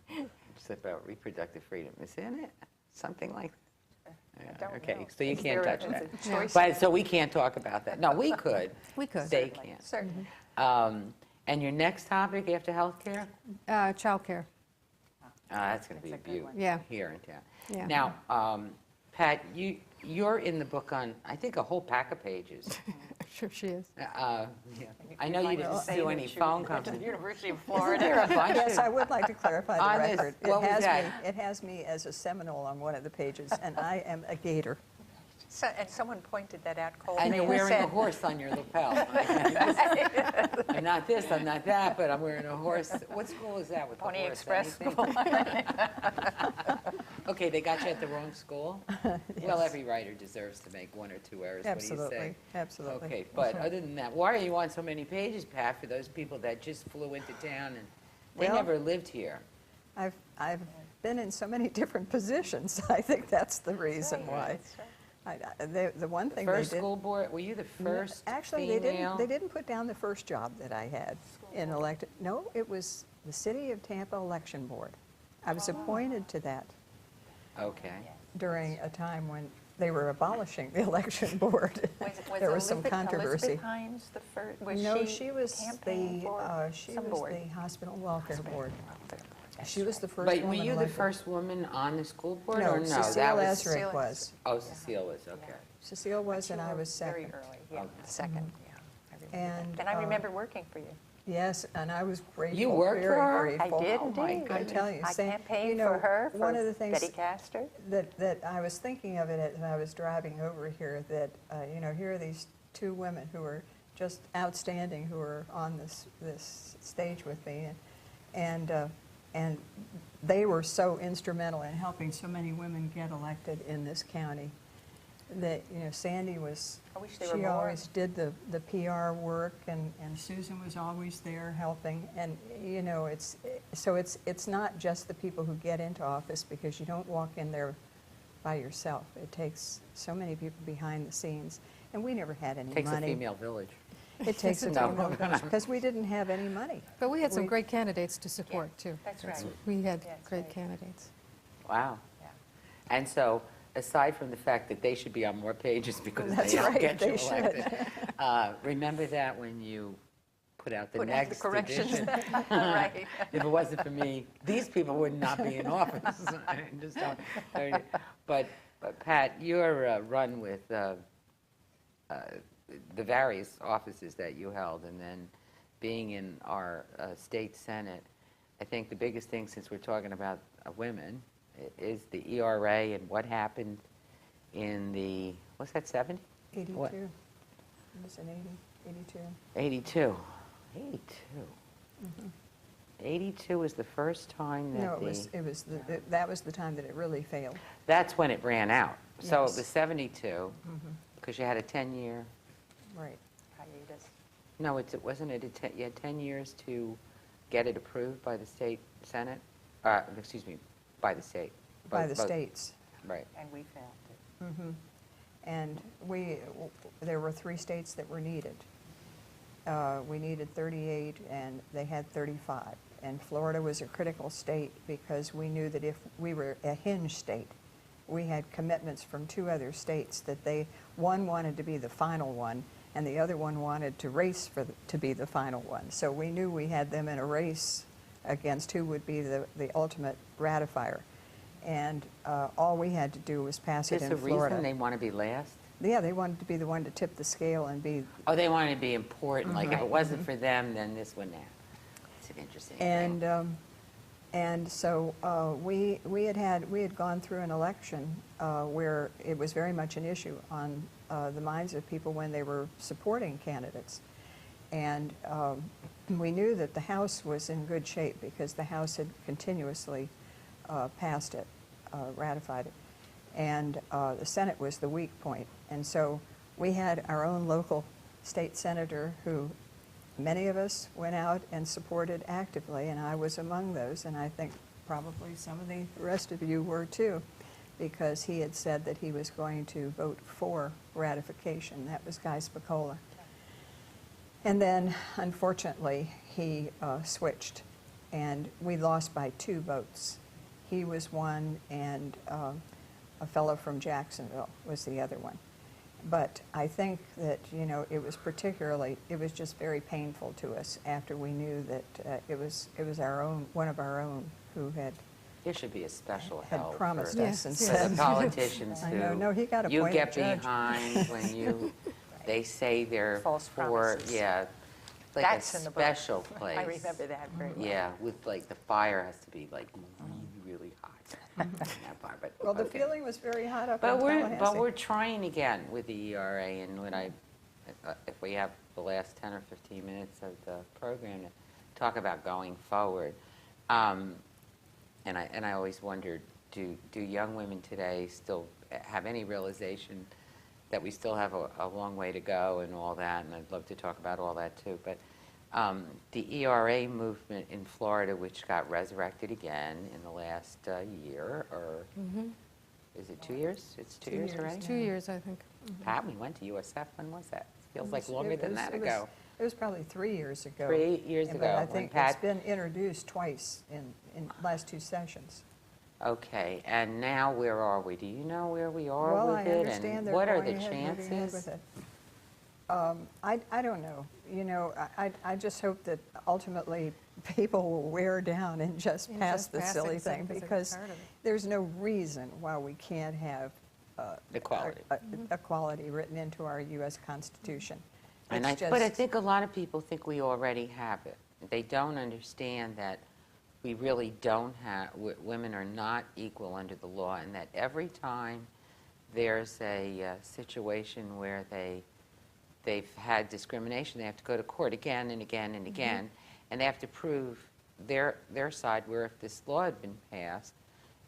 it's about reproductive freedom, isn't it? Something like that? Yeah, don't okay, know. so you Is can't there a- touch is that. it choice? But, so we can't talk about that. No, we could. We could. They Certainly, can't. Certainly. And your next topic after healthcare? Childcare. That's going to be a That's a good beaut one. Yeah. here in town. Yeah. Now, Pat, you're in the book on, I think, a whole pack of pages. Sure she is. Yeah. I know you didn't do any phone Went to the company. University of Isn't there a Florida. bunch Yes, of- I would like to clarify On the this- record. what was that? It has me as a Seminole on one of the pages, and I am a gator. And someone pointed that out cold. And you're wearing a said, horse on your lapel. I'm not this, I'm not that, but I'm wearing a horse. What school is that with the Pony horse? Express Anything? School. Okay, they got you at the wrong school? Well, every writer deserves to make one or two errors. What do you Absolutely, say? absolutely. Okay, but other than that, why are you on so many pages, Pat, for those people that just flew into town and they Well- never lived here? I've been in so many different positions. I think that's the reason why. That's right. The one thing First they did. school board, were you the first Actually, female? they didn't put down the first job that I had in elected. No, it was the City of Tampa Election Board. I was appointed to that Okay. during a time when they were abolishing the election board. There was some controversy. Elizabeth Hines the first? No, she was campaign board? Some board. the Hospital Welfare Board. She was the first But were woman you the elected. first woman on the school board, No, or no? Cecile That was, Ezrick was. oh, Cecile was, okay. Cecile was, and I was Very second. early, yeah, Okay. second, yeah. I remember And, that. And I remember working for you. Yes, and I was grateful. You worked for very her? I grateful. did Oh, my indeed. I tell you, I say- campaigned you know, for her, one for of the things Betty Castor. that I was thinking of it as I was driving over here, that, here are these two women who are just outstanding, who are on this stage with me, and they were so instrumental in helping so many women get elected in this county. That, Sandy was, I wish there were she more. always did the PR work, and Susan was always there helping, and, it's not just the people who get into office, because you don't walk in there by yourself. It takes so many people behind the scenes, and we never had any money. Takes a female village. It takes a No. female village, because we didn't have any money. But we had some We- great candidates to support, too. that's right. We had That's great right. candidates. Wow. Yeah. And so, aside from the fact that they should be on more pages because That's they help right, get they you should. elected, remember that when you put out the Put out the next corrections. edition? Right. If it wasn't for me, these people would not be in office. I just don't. But Pat, your run with the various offices that you held, and then being in our state senate, I think the biggest thing, since we're talking about women, is the ERA and what happened in the, what's that, 70? 82. What? It was in 82. 82. 82. 82 was the first time that No, that was the time that it really failed. That's when it ran out. So Yes. it was 72, because you had a 10-year, Right. Hiatus. no, wasn't it, you had 10 years to get it approved by the state senate? Excuse me, by the state. by the states. Right. And we found it. And there were 3 states that were needed. We needed 38, and they had 35. And Florida was a critical state because we knew that if we were a hinge state, we had commitments from 2 other states that one wanted to be the final one, and the other one wanted to race to be the final one. So we knew we had them in a race against who would be the ultimate ratifier. And all we had to do was pass it in Florida. Is the reason they want to be last? Yeah, they wanted to be the one to tip the scale and be... Oh, they wanted to be important. Like, if it wasn't for them, then this wouldn't happen. It's an interesting thing. And so we had gone through an election where it was very much an issue on the minds of people when they were supporting candidates. And we knew that the House was in good shape because the House had continuously passed it, ratified it. And the Senate was the weak point. And so we had our own local state senator who many of us went out and supported actively, and I was among those, and I think probably some of the rest of you were too, because he had said that he was going to vote for ratification. That was Guy Spicola. And then, unfortunately, he switched, and we lost by 2 votes. He was one, and a fellow from Jacksonville was the other one. But I think that, you know, it was just very painful to us after we knew that it was one of our own who had There should be a special had help promised for, us and for said, the politicians I who know, no, he got you appointed get judge. behind when they say they're False for, promises. That's like in a the book. special place. I remember that very well. Yeah, with like the fire has to be like really hot. in that part, but, Well, the okay. feeling was very hot up But in Tallahassee. we're trying again with the ERA, and when if we have the last 10 or 15 minutes of the program to talk about going forward, and I always wondered, do young women today still have any realization that we still have a long way to go and all that? And I'd love to talk about all that too. But the ERA movement in Florida, which got resurrected again in the last year, or is it 2 years? It's 2 years already? 2 years, I think. Pat, we went to USF. When was that? Feels like longer than that It ago. was probably 3 years ago. 3 years But ago. I when think Pat, it's been introduced twice in last 2 sessions. Okay, and now where are we? Do you know where we are Well, with I it? understand And they're what are going the ahead, moving ahead chances? with it. I don't know. You know, I just hope that ultimately people will wear down and just And pass just the pass silly it thing, because they're because tired of it. there's no reason why we can't have Equality. equality written into our U.S. Constitution. And It's but I just- think a lot of people think we already have it. They don't understand that we really don't have, women are not equal under the law, and that every time there's a situation where they've had discrimination, they have to go to court again and again and again, and they have to prove their side, where if this law had been passed,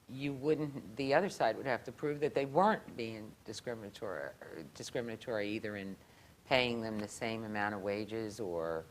the other side would have to prove that they weren't being discriminatory either in paying them the same amount of wages or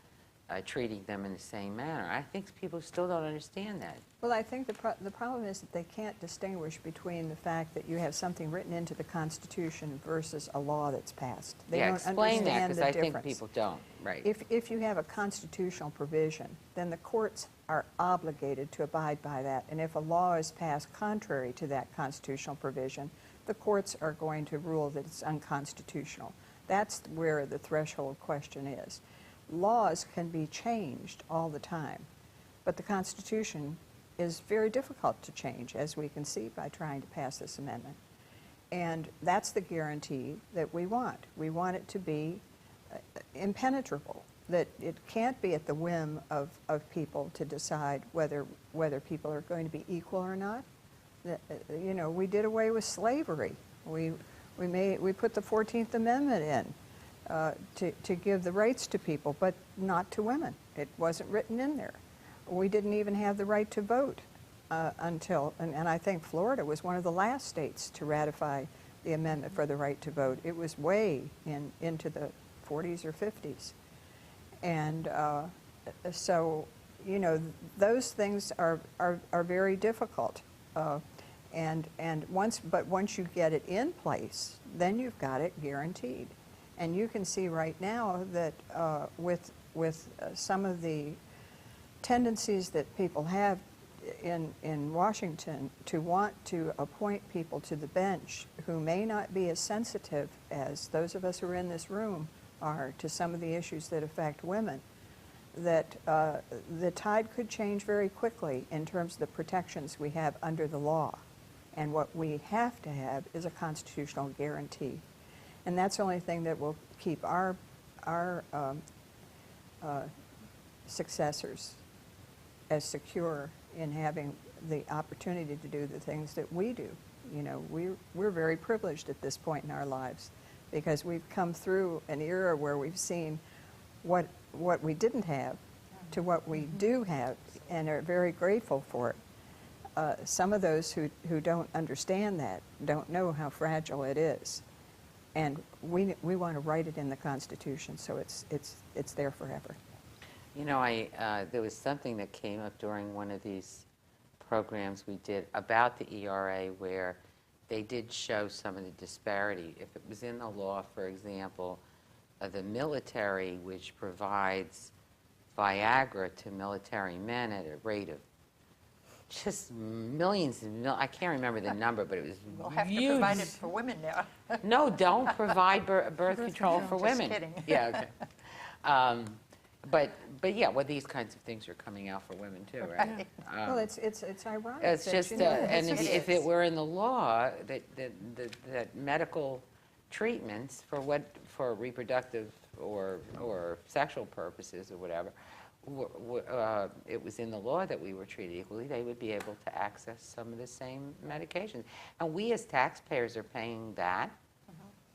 treating them in the same manner. I think people still don't understand that. Well, I think the problem is that they can't distinguish between the fact that you have something written into the Constitution versus a law that's passed. They Yeah, don't explain that, understand because the I think difference. people don't. Right. If you have a constitutional provision, then the courts are obligated to abide by that. And if a law is passed contrary to that constitutional provision, the courts are going to rule that it's unconstitutional. That's where the threshold question is. Laws can be changed all the time, but the Constitution is very difficult to change, as we can see by trying to pass this amendment. And that's the guarantee that we want. We want it to be impenetrable, that it can't be at the whim of people to decide whether people are going to be equal or not. You know, we did away with slavery. We put the 14th Amendment in to give the rights to people, but not to women. It wasn't written in there. We didn't even have the right to vote until, and I think Florida was one of the last states to ratify the amendment for the right to vote. It was way into the 40s or 50s. And so, you know, those things are very difficult. But once you get it in place, then you've got it guaranteed. And you can see right now that with some of the tendencies that people have in Washington to want to appoint people to the bench who may not be as sensitive as those of us who are in this room are to some of the issues that affect women, that the tide could change very quickly in terms of the protections we have under the law. And what we have to have is a constitutional guarantee. And that's the only thing that will keep our successors as secure in having the opportunity to do the things that we do. You know, we're very privileged at this point in our lives because we've come through an era where we've seen what we didn't have to what we do have and are very grateful for it. Some of those who don't understand that don't know how fragile it is. And we want to write it in the Constitution so it's there forever. You know, there was something that came up during one of these programs we did about the ERA where they did show some of the disparity. If it was in the law, for example, the military, which provides Viagra to military men at a rate of just millions and I can't remember the number, but it was We'll have huge. to provide it for women now. No, don't provide birth control for Just women. kidding. Yeah, okay. But yeah, well, these kinds of things are coming out for women too, right? Right. Well, it's ironic. It's that, just, you know, and this is- if it were in the law that medical treatments for reproductive or sexual purposes or whatever, it was in the law that we were treated equally, they would be able to access some of the same medications. And we as taxpayers are paying that.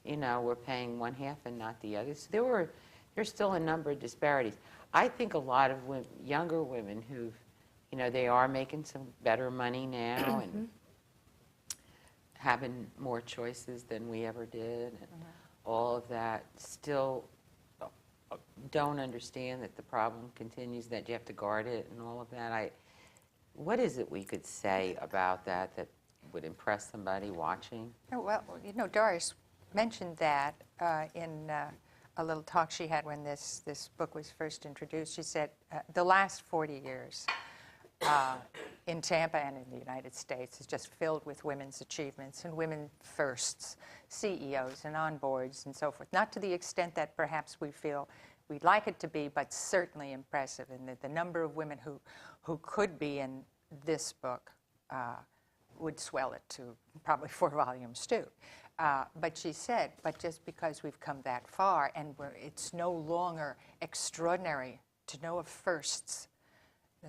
You know, we're paying one half and not the other. So there's still a number of disparities. I think a lot of younger women who've, you know, they are making some better money now and having more choices than we ever did and all of that, still don't understand that the problem continues, that you have to guard it and all of that. What is it we could say about that would impress somebody watching? Oh, well, you know, Doris mentioned that in a little talk she had when this book was first introduced. She said the last 40 years in Tampa and in the United States is just filled with women's achievements and women firsts, CEOs and on boards and so forth. Not to the extent that perhaps we feel we'd like it to be, but certainly impressive. And the number of women who could be in this book would swell it to probably 4 volumes too. But she said, but just because we've come that far and it's no longer extraordinary to know of firsts,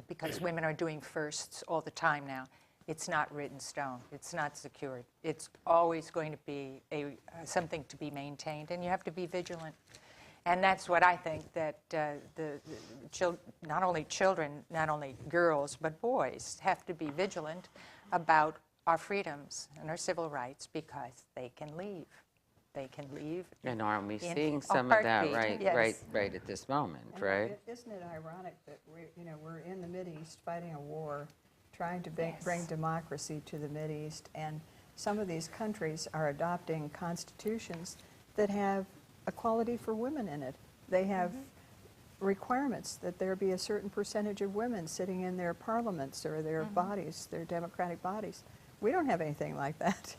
because women are doing firsts all the time now, it's not written stone. It's not secured. It's always going to be something to be maintained, and you have to be vigilant. And that's what I think that not only children, not only girls, but boys have to be vigilant about our freedoms and our civil rights because they can leave. They can leave. And aren't we in seeing a some of that heartbeat. Yes. right at this moment, And right? Isn't it ironic that we're in the Mideast fighting a war, trying to Yes. bring democracy to the Mideast, and some of these countries are adopting constitutions that have equality for women in it. They have requirements that there be a certain percentage of women sitting in their parliaments or their bodies, their democratic bodies. We don't have anything like that.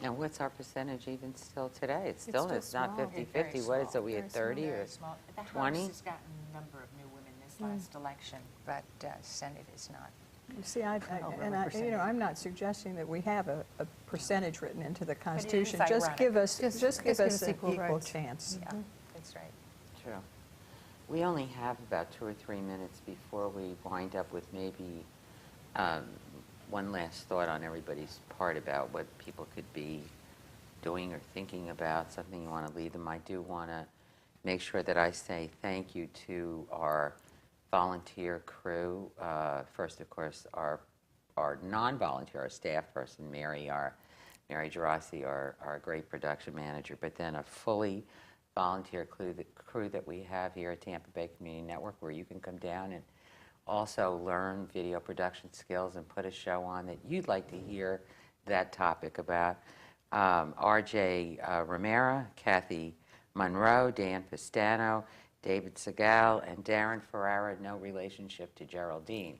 And what's our percentage even still today? It's still not small. 50-50. What is it? We at 30 or small. The 20? House has gotten a number of new women this last election, but Senate is not. You see, Overrepresented. I'm not suggesting that we have a percentage written into the Constitution. is Just ironic. give us, Just just give give us us an equal equal rights. chance. Yeah, that's right. True. We only have about 2 or 3 minutes before we wind up with maybe one last thought on everybody's part about what people could be doing or thinking about, something you want to leave them. I do want to make sure that I say thank you to our volunteer crew. First, of course, our non-volunteer, our staff person, Mary Gerasi, our great production manager, but then a fully volunteer crew that we have here at Tampa Bay Community Network, where you can come down and also learn video production skills and put a show on that you'd like to hear that topic about R.J. Romero, Kathy Monroe, Dan Pistano, David Segal, and Darren Ferrara, no relationship to Geraldine.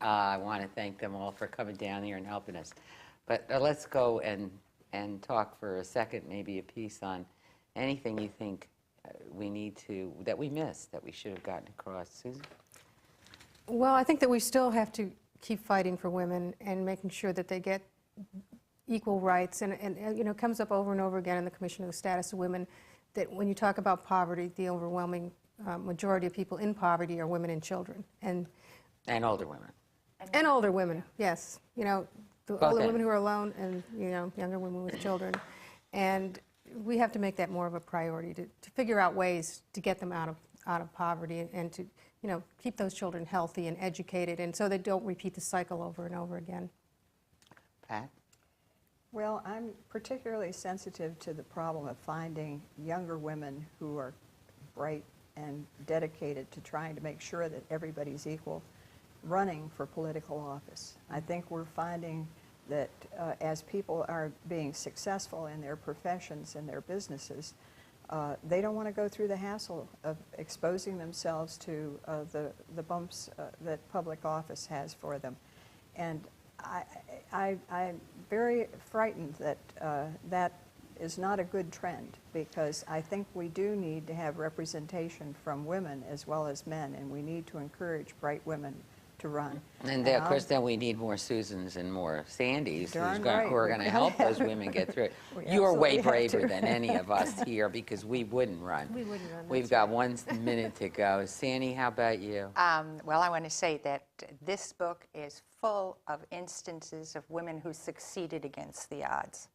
I want to thank them all for coming down here and helping us. But let's go and talk for a second, maybe a piece on anything you think we need to, that we missed, that we should have gotten across. Susan? Well, I think that we still have to keep fighting for women and making sure that they get equal rights. And you know, it comes up over and over again in the Commission on the Status of Women that when you talk about poverty, the overwhelming majority of people in poverty are women and children. And older women. And older women, yes. You know, the Both older ends. women who are alone and, you know, younger women with children. And we have to make that more of a priority to figure out ways to get them out of poverty and to, you know, keep those children healthy and educated and so they don't repeat the cycle over and over again. Pat? Well, I'm particularly sensitive to the problem of finding younger women who are bright and dedicated to trying to make sure that everybody's equal running for political office. I think we're finding that as people are being successful in their professions and their businesses, they don't want to go through the hassle of exposing themselves to the bumps that public office has for them. And I'm very frightened that that is not a good trend, because I think we do need to have representation from women as well as men, and we need to encourage bright women to run. And of course, then we need more Susans and more Sandys who Darn are right. going to help those women get through it. We You are way absolutely have to. braver than any of us here because we wouldn't run. We wouldn't run. We've got 1 minute to go. Sandy, how about you? Well, I want to say that this book is full of instances of women who succeeded against the odds,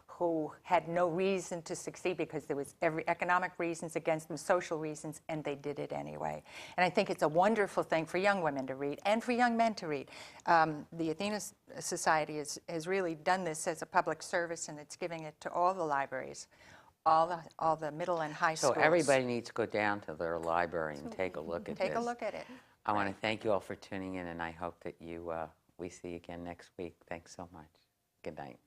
who had no reason to succeed because there was every economic reasons against them, social reasons, and they did it anyway. And I think it's a wonderful thing for young women to read and for young men to read. The Athena Society has really done this as a public service, and it's giving it to all the libraries, all the middle and high schools. So everybody needs to go down to their library and take a look at this. Take a look at it. I want to thank you all for tuning in, and I hope that we see you again next week. Thanks so much. Good night.